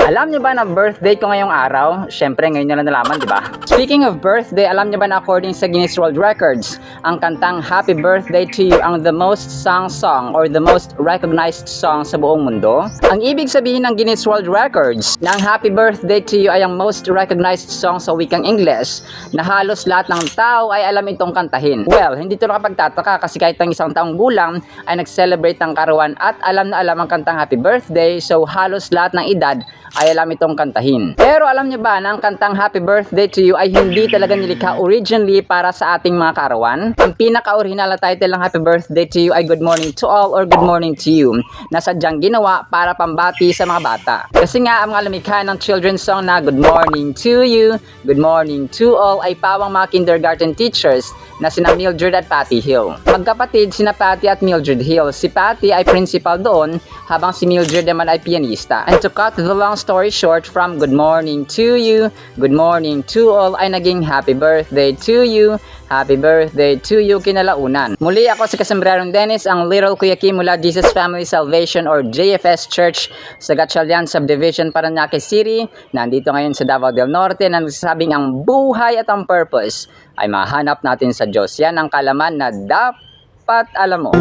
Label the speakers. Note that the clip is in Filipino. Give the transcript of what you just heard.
Speaker 1: Alam niyo ba na birthday ko ngayong araw? Siyempre ngayon nyo lang nalaman, di ba? Speaking of birthday, alam niyo ba na according sa Guinness World Records, ang kantang Happy Birthday to You ang the most sung song or the most recognized song sa buong mundo? Ang ibig sabihin ng Guinness World Records na ang Happy Birthday to You ay ang most recognized song sa wikang Ingles na halos lahat ng tao ay alam itong kantahin. Well, hindi ito nakapagtataka kasi kahit ang isang taong gulang ay nag-celebrate ng karawan at alam na alam ang kantang Happy Birthday, so halos lahat ng edad ay alam itong kantahin. Pero alam niyo ba na ang kantang Happy Birthday to You ay hindi talaga nilikha originally para sa ating mga karawan? Ang pinaka-original na title ng Happy Birthday to You ay Good Morning to All or Good Morning to You, na sadyang ginawa para pambati sa mga bata. Kasi nga ang mga lumikha ng children's song na Good Morning to You, Good Morning to All ay pawang mga kindergarten teachers na sina Mildred at Patty Hill. Magkapatid sina Patty at Mildred Hill. Si Patty ay principal doon habang si Mildred naman ay pianista. And to cut the long story short, from Good Morning to You, Good Morning to All ay naging Happy Birthday to You, Happy Birthday to You kinalaunan. Muli ako si Kasambrerong Dennis, ang Little Kuya Kim mula Jesus Family Salvation or JFS Church sa Gatchalian Subdivision, Parañaque City. Nandito ngayon sa Davao del Norte na nagsasabing ang buhay at ang purpose ay mahanap natin sa Diyos. Yan ang kalaman na dapat alam mo.